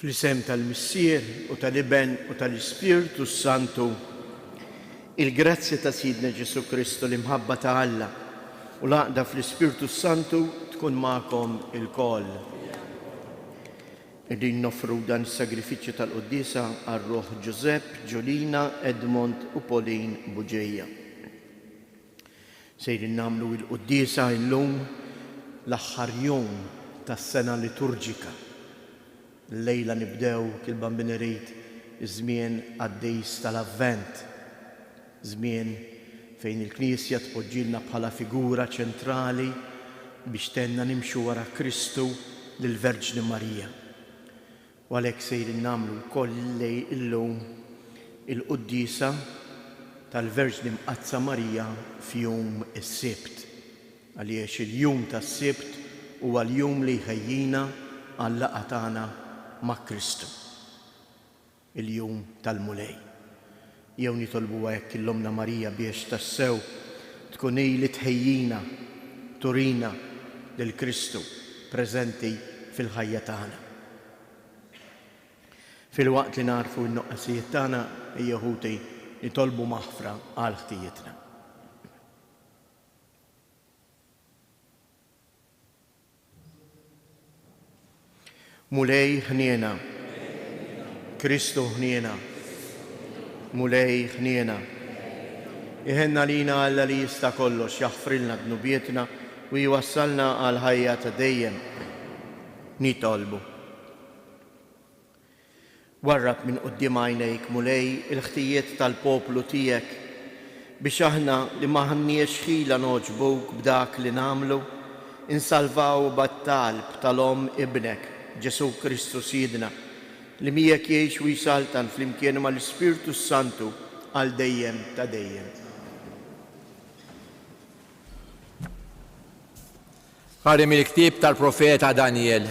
Fl-isem tal-Missier u tal-Iben u tal-Ispirtu Santu, il-grazzja ta' Sidna Ġesu Kristu l-imħabba ta' Alla u l-għaqda fl-Ispirtu Santu tkun ma'kom il-koll. Qegħdin nofru dan is-sagrifiċċju tal-Qudiesa għar-Ruħ Giuseppe, Giulina, Edmond u Pauline Buġejja. Sejrin nagħmlu l-Qudiesa llum l-aħħar jum tas-sena liturġika. Lejla nibdew kil-bambini rejt iż-żmien għaddejs tal-Avvent, żmien fejn il-Knisja tpoġġilna bħala figura ċentrali biex tenna nimxu wara Kristu lill-Verġni Marija. U għalhekk sejrin nagħmlu wkoll illum il-Qudiesa tal-Verġni Mqazza Marija f'jum is-Sibt. Għaliex il-jum tas-Sibt huwa l-jum li jħejjina għall-laqgħa tagħna ma' Kristu, il-jum tal-mulej. Jew nitolbu hekk il-Omna Marija biex tassew tkun li tħejjina, turina lil Kristu preżenti fil-ħajja tagħna. Fil-waqt li narfu n-nuqqasijiet tagħna ejja ħuti nitolbu maħfra għal ħtijietna. Mulej ħniena, Kristu ħniena, mulej ħniena. Iħenna lina Alla li jista' kollox jaħfrilna dnubietna u jwassalna għal ħajja ta' dejjem. Nitolbu. Warrab minn quddiem għajnejk mulej il-ħtijiet tal-poplu tiegħek biex aħna li maħanniex ħila noġbuk b'dak li nagħmlu insalvaw bat-talb tal-Om ibnek Ġesu Kristu Sidna li miegħek jgħix u jsaltan flimkien mal-Ispirtu Santu għal dejjem ta' dejjem. Ħarem il-ktieb tal-profeta Daniel.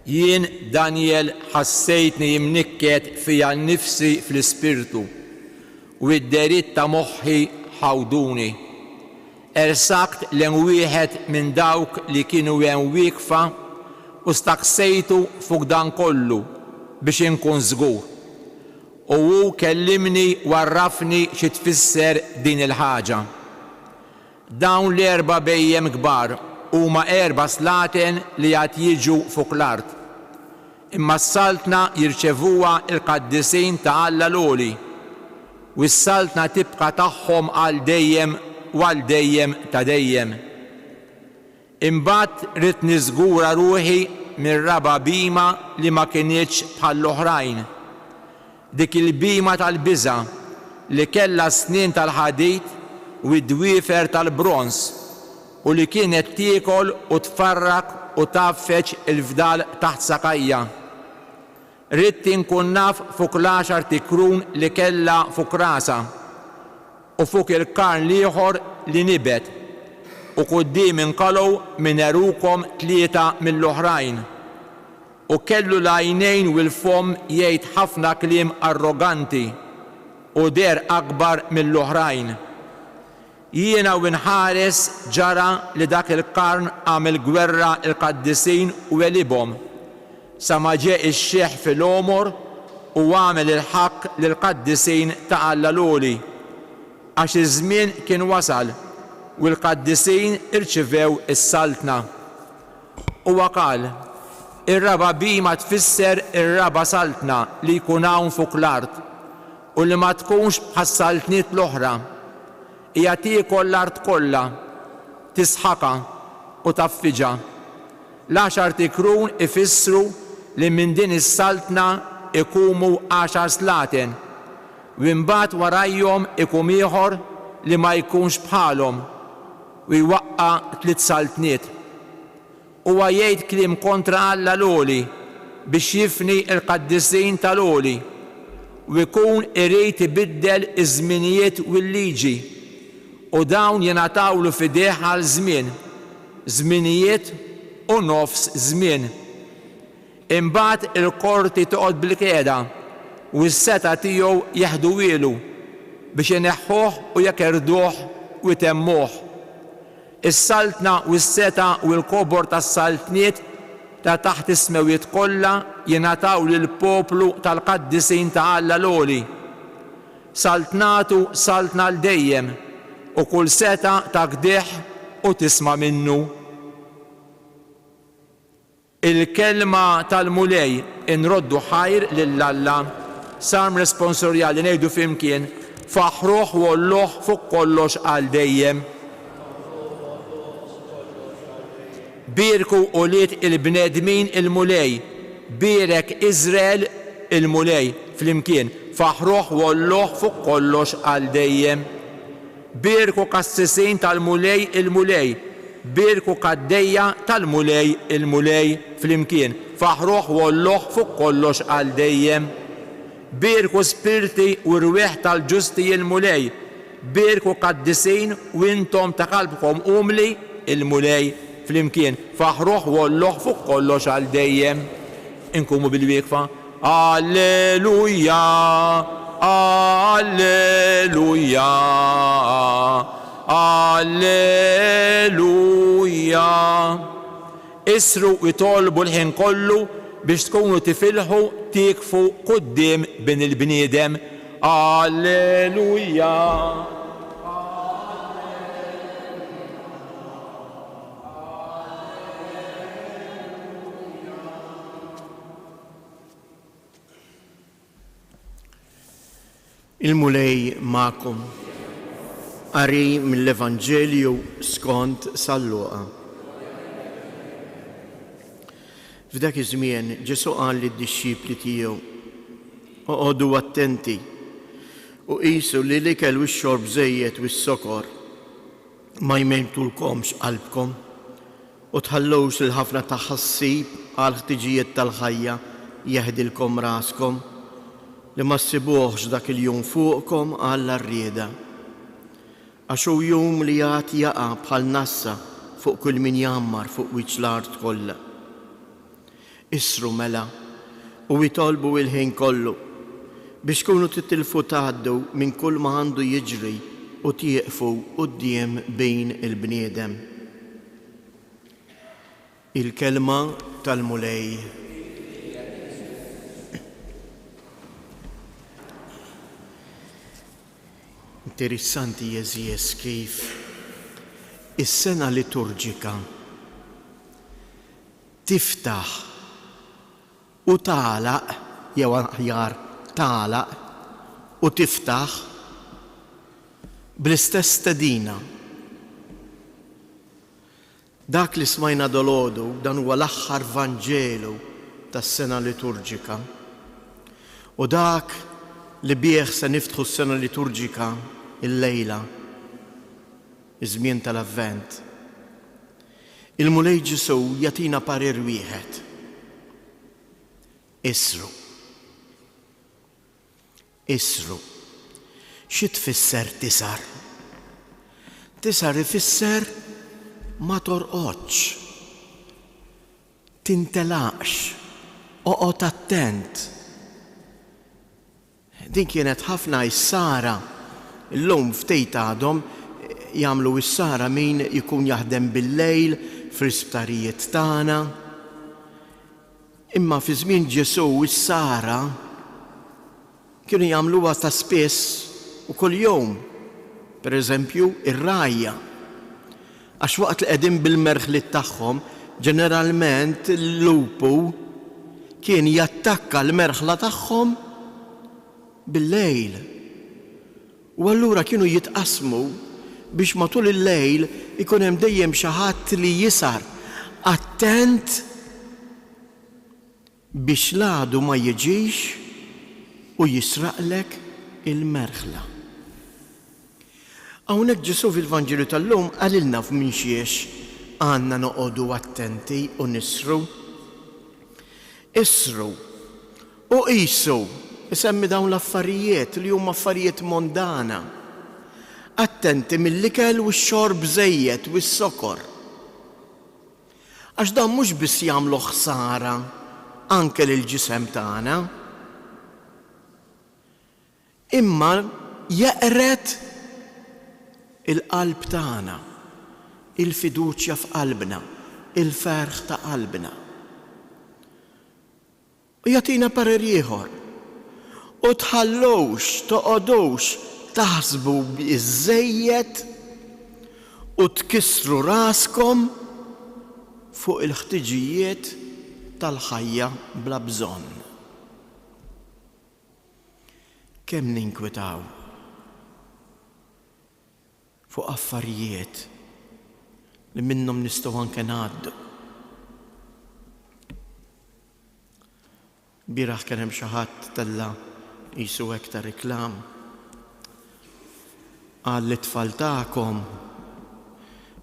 Jien Daniel ħassejtni jimnikket fija nnifsi fl-ispirtu u id-derit ta' moħħi ħawduni. Ersaqt len wieħed minn dawk li kienu hemm wieqfa u staqsejtu fuq dan kollu biex inkun żgur. U hu kellimni warrafni xi tfisser din il-ħaġa. Dawn l-erba' bejjem kbar huma erba' slaten li qed jiġu fuq l-art. Imma s-saltna jirċevuha l-qaddisin ta' Alla l-Għoli u s-saltna tibqa' tagħhom għal dejjem u għal dejjem ta' dejjem. Imbagħad rid niżgura ruħi mir-raba' bima li ma kinitx bħall-oħrajn. Dik il-bima tal-biża' li kellha snien tal-ħadid u d-dwiefer tal-bronż u li kienet tiekol u tfarrak u taffeċ il-fdal taħt sakajja. Rid inkun naf fuq l-10 tikrun li kellha fuq rasa u fuq il-karn l-ieħor li nibet u quddiem inqalgħu minn erukom 3 mill-oħrajn. U kellu l-għajnejn u l-fom jgħid ħafna kliem arroganti u der akbar mill-oħrajn. Jiena u nħares ġara li dak il-qarn għamel gwerra il-qaddisin u elibhom sa ma ġie ix-xeħ fil-omor u għamel il-ħaq lill-qaddisin ta' Alla l-Għoli għax iż-żmien kien wasal u l-qaddisin irċivew is-saltna. Huwa qal, ir-raba' bima tfisser ir-raba' saltna li jkun hawn fuq l-art u li ma tkunx bħas-saltniet l-oħra. Hija tiekol l-art kollha, tisħaqha u taffiġa. L-10 tikrun ifissru li minn din is-saltna ikumu 10 slaten u imbagħad warajhom ikum ieħor li ma jkunx bħalhom u jwaqqa 3 saltniet. Huwa jgħid kliem kontra Alla l-Għoli biex jifni l-qaddisin tal-Għoli u jkun irid ibiddel iż-żminijiet u l-liġi u dawn jingħatawlu fidejh għal żmien, żminijiet u nofs żmien. Imbagħad il-qorti toqgħod bil-qiegħda u s-seta tiegħu jeħdu ilu biex ineħħuh u jekk irduh u jtemmuh. Is-saltna u s-seta u l-kobor tas-saltniet ta' taħt ismewiet kollha jingħataw lill-poplu tal-qaddisin ta' Alla l-għoli. Salt nagħtu saltna l dejjem u kull seta ta' gdieħ u tisma' minnu. Il-kelma tal-mulej inroddu ħajr lill-Alla. Salm responsorjali ngħidu flimkien faħruh u Olluh fuq kollox għal dejjem. Birku u liet il-bnedmin il-mulej, birek Izrael il-mulej flimkien faħruh u Olluh fuq kollox għal dejjem. Birku kassisin tal-mulej il-mulej, birku kaddejja tal-mulej il-mulej flimkien faħruh u Olluh fuq kollox għal dejjem. Birku spirti u rwieħ tal-ġusti il-mulej, birku qaddisin u intom ta' qalbkom umli il-mulej flimkien faħruh u Olluh fuq kollox għal dejjem. Inkumu bil-wieqfa Alleluja, Alleluja, Alleluja. Isru u jitolbu l-ħin kollu biex tkunu tifilħu tikfu quddiem bin il-bniedem. Alleluja. Il-mulej ma'kom. Qari mill-Evanġelju skont San Luqa. F'dak iż-żmien Ġesu qal lid-dixxipli tiegħu: oqgħodu attenti u qisu li l-ikel u x-xorb żejjed u s-sokor ma jmejtulkomx qalbkom u tħallux il-ħafna ta' ħassib għal ħtiġijiet tal-ħajja jeħdilkom raskom li ma ssibuhx dak il-jum fuqkom għall-arrieda. Għax hu jum li jagħti jaqa' bħal nassa fuq kull min jammar fuq wiċċ l-art kollha. Isru mela u jitolbu il-ħin kollu biex tkunu titilfu tgħaddu minn kull ma għandu jiġri u tieqfu quddiem bejn il-bniedem. Il-kelma tal-mulej. Interessanti jeżies kif is-sena liturġika tiftaħ u tagħlaq jew aħjar tagħlaq u tiftaħ bl-istess stedina. Dak li smajna dolodu dan huwa l-aħħar Vanġelu tas-sena liturġika u dak li bih se niftħu s-sena liturġika il-lejla, iż-żmien tal-Avvent. Il-mulej Ġesu jagħtina parir wieħed. Isru. Isru. Xi tfisser tisar? Tisar ifisser ma torqodx, tintelaqx, oqgħod attent. Din kienet ħafna is-sara. Illum ftejt għadhom jagħmlu is-sara min ikun jaħdem bil-lejl fl-isptarijiet tagħna. Imma fi żmien Ġesu is-sara kienu jagħmluha ta' spiss u kuljum. Pereżempju ir-rajja. Għax waqt li qegħdin bil-merħliet tagħhom, ġeneralment il-lupu kien jattakka l-merħla tagħhom bil-lejl. U allura kienu jitqasmu biex matul il-lejl ikun hemm dejjem xi ħadd li jisar attent biex l-għadu ma jiġix u jisraqlek il-merħla. Hawnhekk Ġesu fil-Vanġelu tal-lum qalilna f'min xiex għandna noqogħdu attenti u nisru. Isru u qisu. Isemmi dawn l-affarijiet li huma affarijiet mondana. Attenti mill-ikel u x-xorb żejjed u s-sokor. Għax dan mhux biss jagħmlu ħsara anke lill-ġisem tagħna, imma jeqret il-qalb tagħna, il-fiduċja f'qalbna, il-ferħ ta' qalbna. u jagħtina parir ieħor. U tħallux, toqgħodux taħsbu biżżejjed u tkissru raskom fuq il-ħtiġijiet tal-ħajja bla bżonn. Kemm ninkwetaw fuq affarijiet li minnhom nistgħu anke ngħaddu. Bieraħ kien hemm xi ħadd tella qisu hekk ta' riklam qal it-tfal tagħkom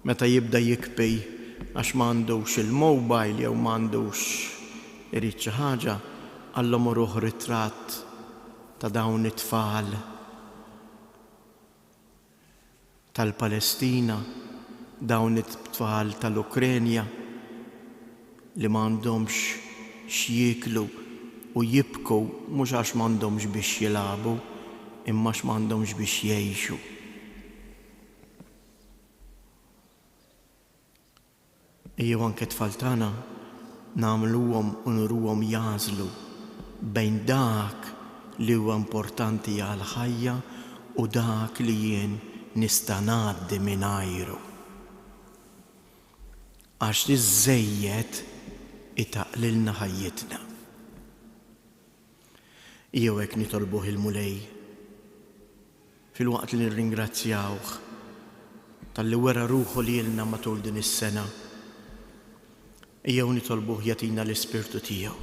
meta jibda jikbej għax m'għandux il-mobile jew m'għandux irid xi ħaġa, għallhom uruh ritratt ta' dawn it-tfal tal-Palestina, dawn it-tfal tal-Ukrenja li m'għandhomx x'jieklu u jibku mhux għax m'għandhomx biex jilagħbu, imma għax m'għandhomx biex jgħixu. Ejjew anke t-tfal tagħna nagħmluhom u nuruhom jażlu bejn dak li huwa importanti għall-ħajja u dak li jien nista' ngħaddi mingħajru. Għax iż-żejjed itaqlilna ħajjitna. Jew hekk nitolbuh il-Mulej filwaqt li nirringrazzjawh tal-li wera ruħu lilna matul din is-sena. Jew nitolbuh jagħtina l-Ispirtu tiegħu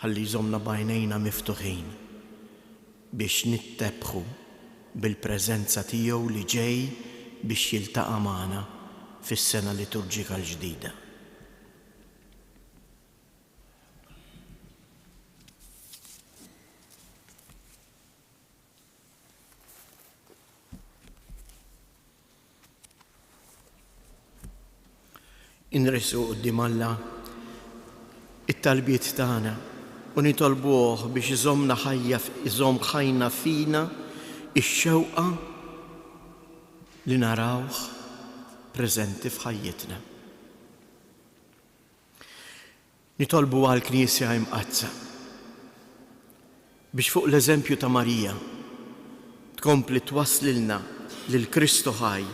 ħalli jżommna b'għajnejna miftuħin biex nittebħu bil-preżenza tiegħu li ġej biex jiltaqa' magħna fis-sena liturġika l-ġdida. Inressu quddiem Alla it-talbiet tagħna u nitolbuh biex iżomm ħajna fina ix-xewqa li narawh preżenti f'ħajjitna. Nitolbu għall-Knisja imqazza biex fuq l-eżempju ta' Marija tkompli twasslilna lil Kristu ħaj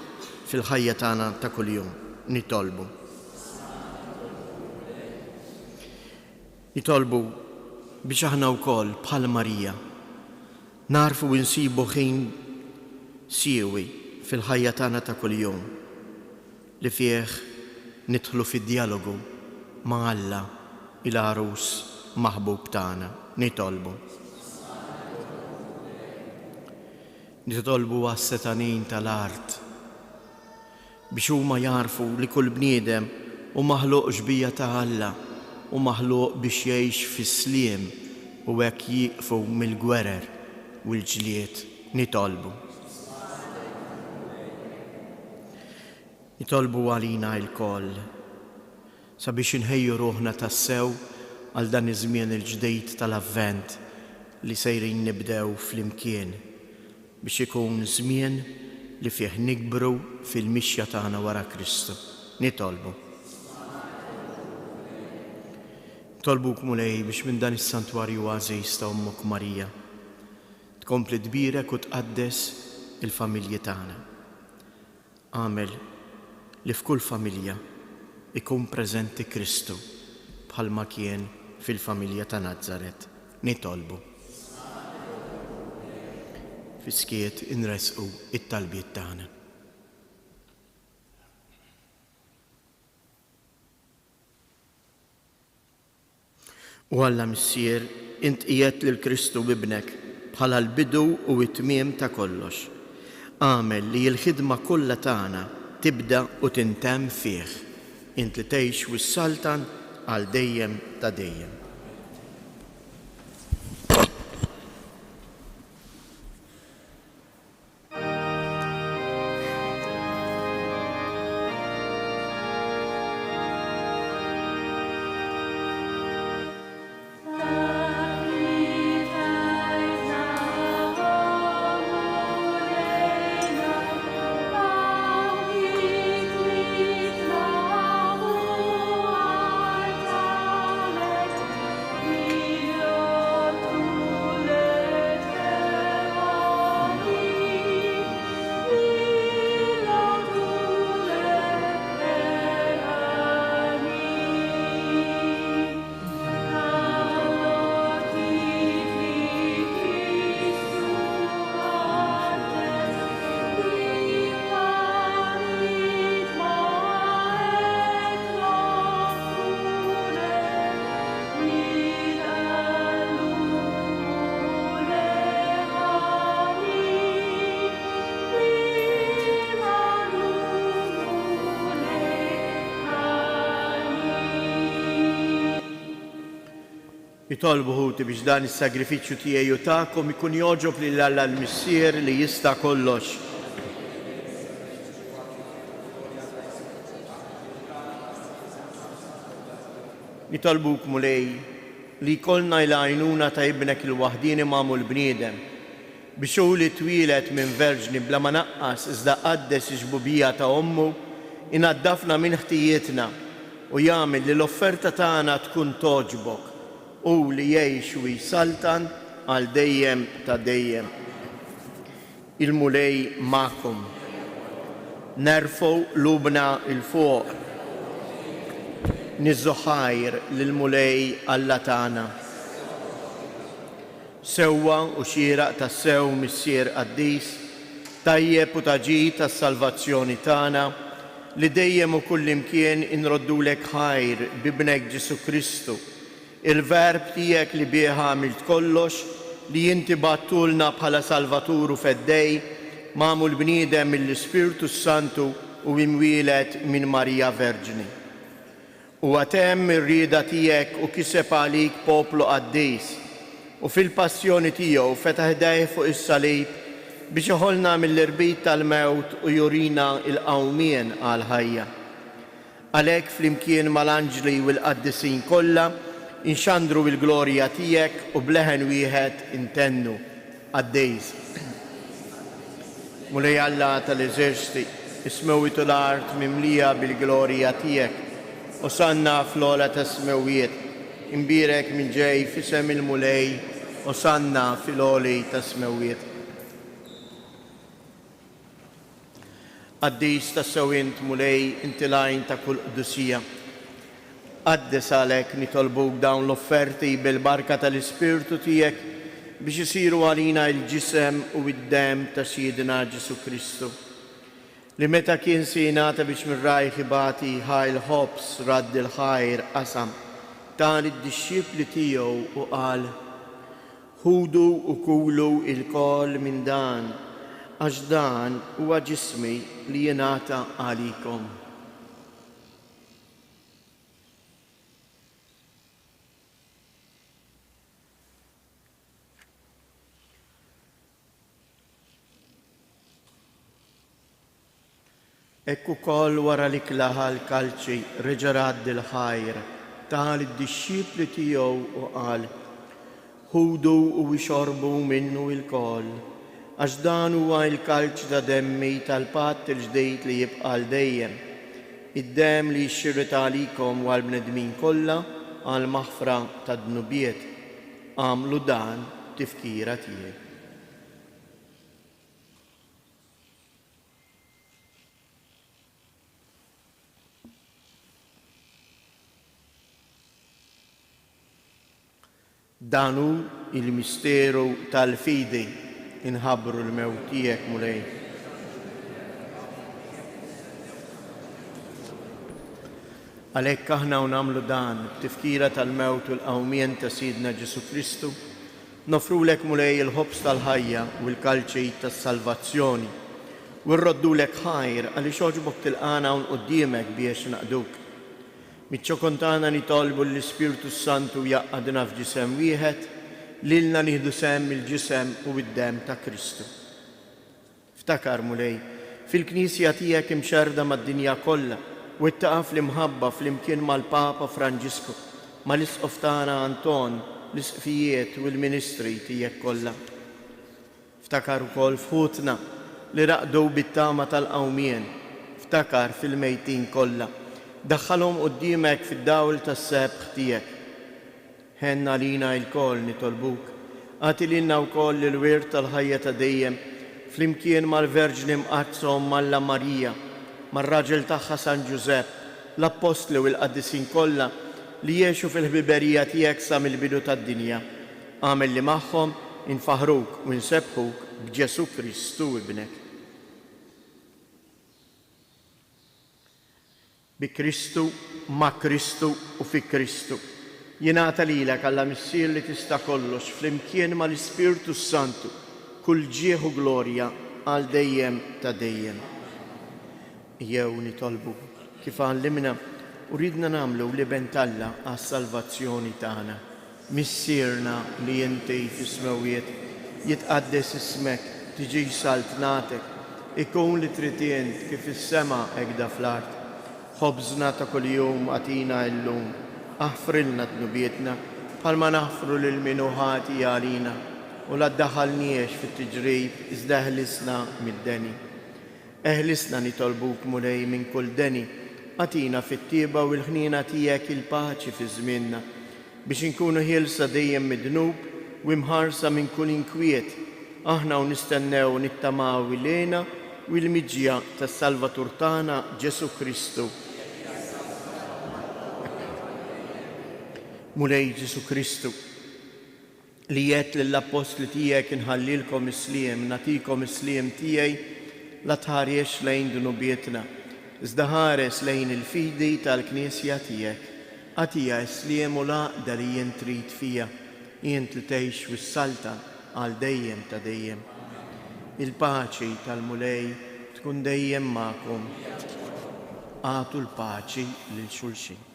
fil-ħajja tagħna ta' kuljum. Nitolbu biex aħna wkoll bħal Marija narfu u nsibu ħin siewi fil-ħajja tagħna ta' kuljum li fih nidħlu fid-dialogu ma' Alla il-Għarus maħbub tagħna. Nitolbu għas-setanin tal-art biex huma jarfu li kull bniedem u maħluq ġbija ta' Alla u maħluq biex jgħix fis-sliem u hekk jieqfu mill-gwerer u l-ġlied. Nitolbu għalina l-koll sabiex inħejju ruħna tassew għal dan iż-żmien il-ġdid tal-Avvent li sejrin nibdew flimkien biex ikun żmien li fih nikbru fil-mixja tagħna wara Kristu. Nitolbuk Mulej biex minn dan is-santwarju għażiż ta' Ommok Marija tkompli tbierek u tqaddes il-familji tagħna. Għamel li f'kull familja ikun preżenti Kristu bħalma kien fil-familja ta' Nażaret. Nitolbu. Fiskiet inresqu it-talbiet tagħna. U Alla Missier int qiegħed lil Kristu bibnek bħala l-bidu u t-tmiem ta' kollox. Għamel li l-ħidma kollha tagħna tibda u tintemm fih. Int li tgħix wis-saltan għal dejjem ta' dejjem. Jitolbu ħuti biex dan is-sagrifiċċju tiegħi u tagħkom ikun joġob lil Alla l-Missier li jista' kollox. Nitolbuk mulej li jkollna l-għajnuna ta' ibnek il-waħdini magħmul bniedem biex hu li twilet minn verġni bla ma naqqas iżda qaddes iġbubija ta' ommu inaddafna minn ħtijietna u jagħmel li l-offerta tagħna tkun toġbok u li jgħix u jsaltan għal dejjem ta' dejjem. Il-mulej magħkom. Nerfgħu lubna il-fuq. Niżżu ħajr lill-mulej Alla tagħna. Sewwa u xieraq tas-sew Missier Qaddis, tajjeb u taġid tas-salvazzjoni tagħna li dejjem u kullimkien inroddulek ħajr bibnek Ġesu Kristu, il-verb tiegħek li bih għamilt kollox li inti battulna bħala Salvaturu feddej magħmul bniedem mill-Ispiritu Santu u imwielet minn Marija Verġni. U għatem ir-rieda tiegħek u kiseb għalik poplu qaddis u fil-passjoni tiegħu fetaħ ħdejh fuq is-salib biex iħollna mill-irbit tal-mewt u jurina il-qawmien għal ħajja. Għalhekk flimkien mal-anġli u l-qaddisin kollha inxandru l-glorja tiegħek u bleħen wieħed intennu Qaddejs. Mulej Alla tal-eżerċiti, ismewwitu l-art mimlija bil-glorja tiegħek u sanna fl-ola ta' smewiet, imbirek minn ġej fisem il-mulej u sanna fil-oli ta' smewiet. Qaddis ta' sewint mulej inti lajn ta' kull qdusija. Qaddes għalhekk nitolbuk dawn l-offerti bil-barka tal-Ispirtu tiegħek biex isiru għalina l-ġisem u d-dem ta' Siedina Ġesu Kristu. Li meta kien sinata biex mir-rajħ ibati ħajl ħobs radd il-ħajr qasam dan id-dixxipli tiegħu u qal: ħudu u kulu il-kol minn dan għax dan huwa ġismi li jingħata għalikom. Ekku ukoll wara li klaħa l-kalċi reġa' radd il-ħajr tal id-dixxipli tiegħu u qal: ħudu u ixorbu minnu il-kol għax dan huwa l-kalċ ta' demmi tal-patt il-ġdejd li jibqa' l dejjem, id-dem li jxirret għalikom u għall-bnedmin kollha għal maħfra ta' dnubiet. Għamlu dan tifkira tiegħek. Danu il-misteru tal-fidi inħabbru l-mewt tiegħek mulej. Għalhekk aħna nagħmlu dan tifkira tal-mewt u l-qawmien ta' Sidna Ġesu Kristu, nofrulek mulej il-ħobs tal-ħajja u l-kalċi tas-salvazzjoni u nroddulek ħajr għaliex għoġbok tilqana hawn quddiemek biex naqduk. Miċ-ċokontana nitolbu l-Ispiritu Santu jaqqadna f'ġisem wieħed lilna nieħdu sehem il-ġisem u d-dem ta' Kristu. Ftakar mulej, fil-Knisja tiegħek imxerda mad-dinja kollha u ttaqaf l-imħabba flimkien mal-Papa Franġisku, mal-Isqof tagħna Anton, l-isqfijiet u l-ministri tiegħek kollha. Ftakar ukoll fħutna li raqdu bit-tama tal-qawmien, ftakar fil-mejtin kollha. Daħħalhom quddiemek fid-dawl tas-sebħ tiegħek. Ħenna lina l-koll nitolbuk, għati lilna wkoll il-wirt tal-ħajja ta' dejjem flimkien mal-Verġni mqazzhom Malla Marija, mar-raġel tagħha San Ġusepp, l-Apostli u l-Qaddisin kollha li jgħixu fil-ħbiberija tiegħek sa mill-bidu tad-dinja. Għamel li magħhom infaħruk u nsebħuk b'Ġesu Kristu ibnek. Bi Kristu, ma' Kristu u fi Kristu. Jingħata lilek Alla Missier li tista' kollox flimkien mal-Ispiritu Santu kull ġieħ u glorja għal dejjem ta' dejjem. Jew nitolbu kif għallimna u ridna nagħmlu li bent Alla għas-salvazzjoni tagħna. missierna li inti fis-smawiet, jitqaddes ismek, tiġi saltnatek, ikun li tritient kif is-sema hekk fl-art. Ħobżna ta' kuljum għatina illum, aħfrilna dnubietna, bħalma naħfru lil min hu ħati għalina, u la ddaħħalniex fit-tiġrib iżda eħlisna mid-deni. Eħlisna nitolbuk mulej minn kull deni, għatina fit-tieba u l-ħnina tiegħek il-paċi fi żmienna, biex inkunu ħielsa dejjem mid-dnub u imħarsa minn kull inkwiet, aħna u nistennew nittamaw ilejna u l-miġja tas-Salvatur tagħna Ġesu Kristu. Mulej Ġesu Kristu, li jett lill-apostli tiegħek inħallilkom isliem, natikom isliem tiegħi, la tħarjex lejn dunubietna, iżda ħares lejn il-fidi tal-Knisja tiegħek. Għatija isliem u laqda li jien trid fija, jien li tgħix wis-salta għal dejjem ta' dejjem. Il-paċi tal-mulej tkun dejjem magħkom. Għatu l-paċi lil xulxin.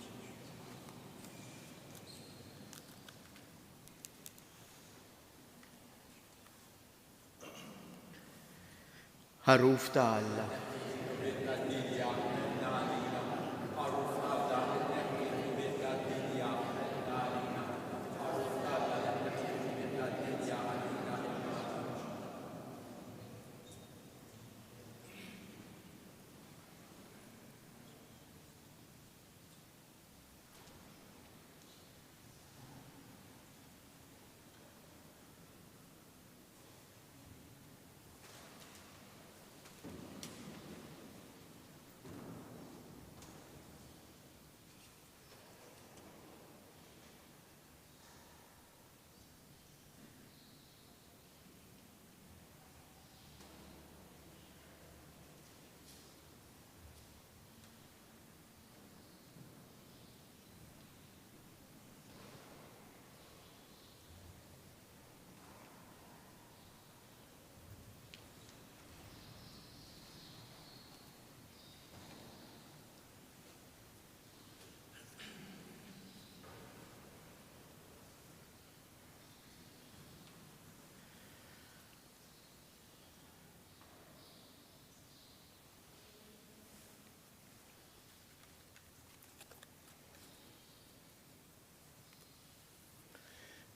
Ħaruf ta' Alla.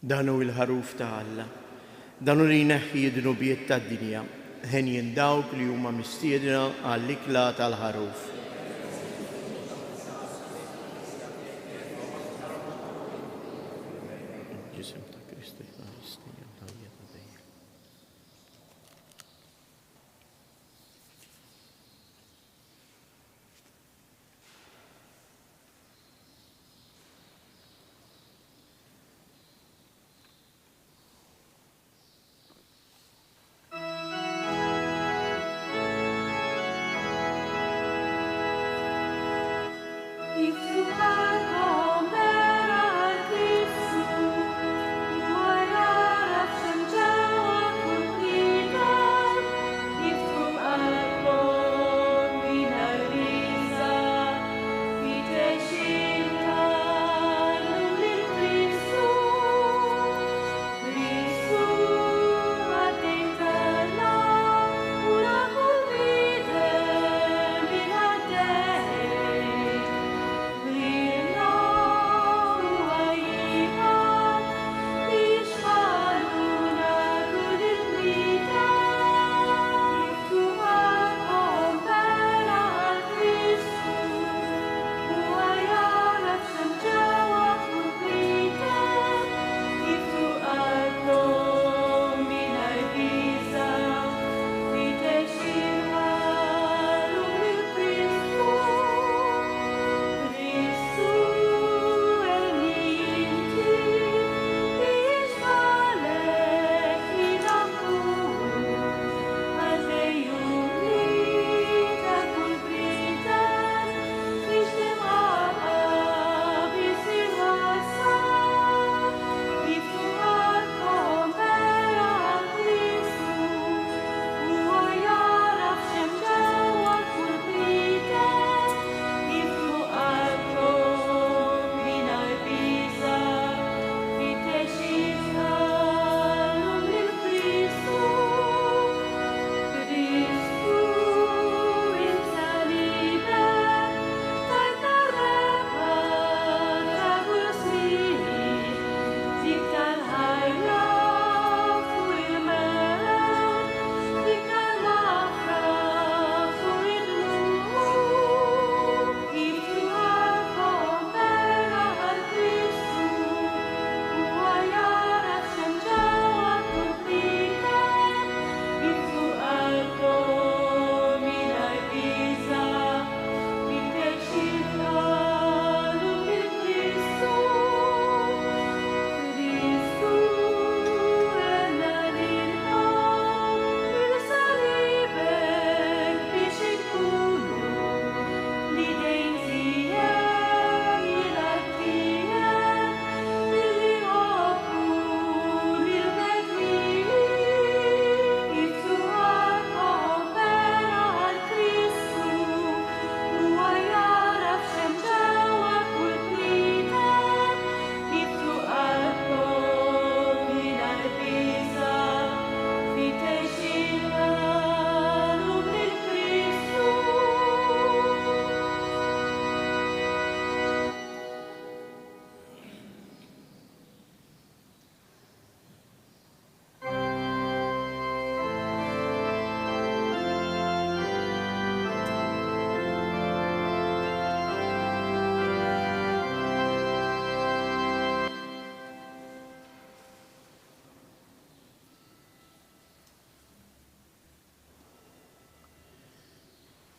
Danu il-ħaruf ta' Alla, danu li jneħħi d-dnubiet tad-dinja, ħenjin dawk li huma mistiedna għall-ikla tal-ħaruf.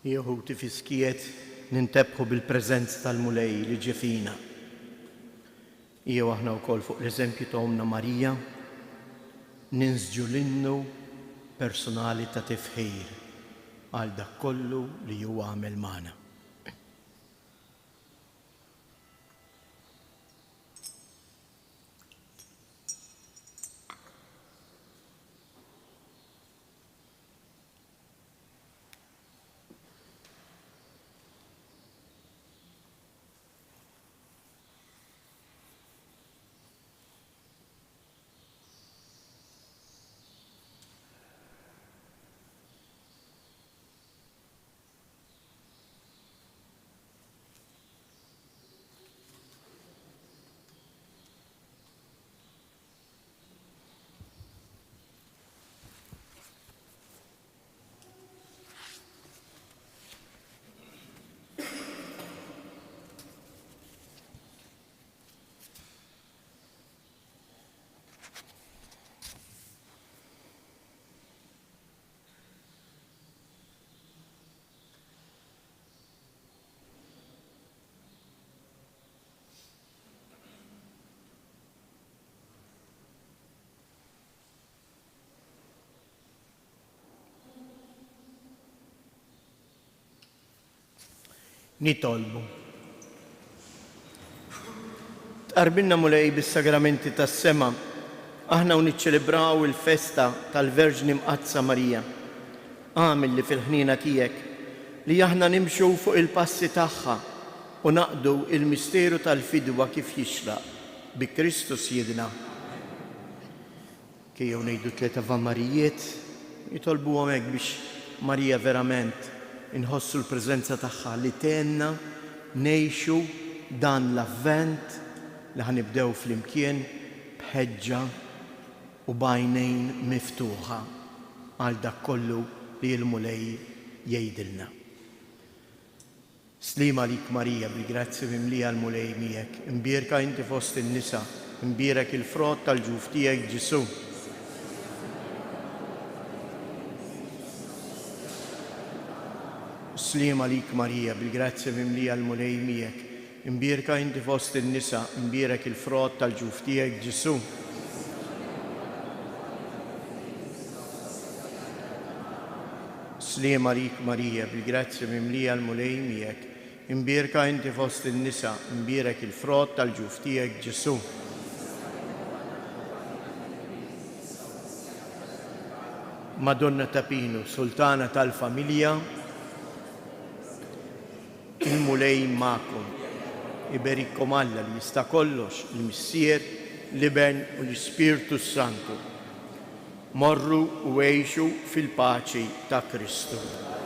Jieħu tifiskiet nintabħu bil-preżenz tal-mulej li ġefina. Jew aħna wkoll fuq l-eżempju ta' Omna Marija ninsġu l-innu personali ta' tifħir għal dak kollu li huwa għamel magħna. Nitolbu. Tqarbilna mulej bis-sagramenti tas-sema, aħna niċċelebraw il-festa tal-Verġni Mqazza Marija. Għamil li fil-ħnina tiegħek li aħna nimxu fuq il-passi tagħha u naqdu il-misteru tal-fidwa kif jixraq bi Kristus Jiedna. Kejjew ngħidu 3 Avvamarijiet, jitolbu hekk biex Marija verament inħossu l-preżenza tagħha li tenna ngħixu dan l-avvent li ħanibdew flimkien bħeġġa u bajnejn miftuħa għal dak kollu li l-mulej jgħidilna. Slima lik Marija bil-grazzi mimlija l-mulej miegħek, imbierka inti fost in-nisa, imbierek il-frott tal-ġuf tiegħek Ġesu. Slima lik Marija bil-grazzi mimlija l-mulej miegħek, imbierka inti fost in-nisa, imbierek il-frott tal-ġuf tiegħek Ġesu. Slima lik Marija bil-grazzi mimlija l-mulej miegħek, imbierka inti fost in-nisa, imbierek il-frott tal-ġuf tiegħek Ġesu. Madonna ta' Pinu, sultana tal-familja, il-mulej ma'kom, iberikom Alla li jista' kollox, il-Missier, l-Iben u l-Ispirtu Santu. Morru u għejxu fil-paċi ta' Kristu.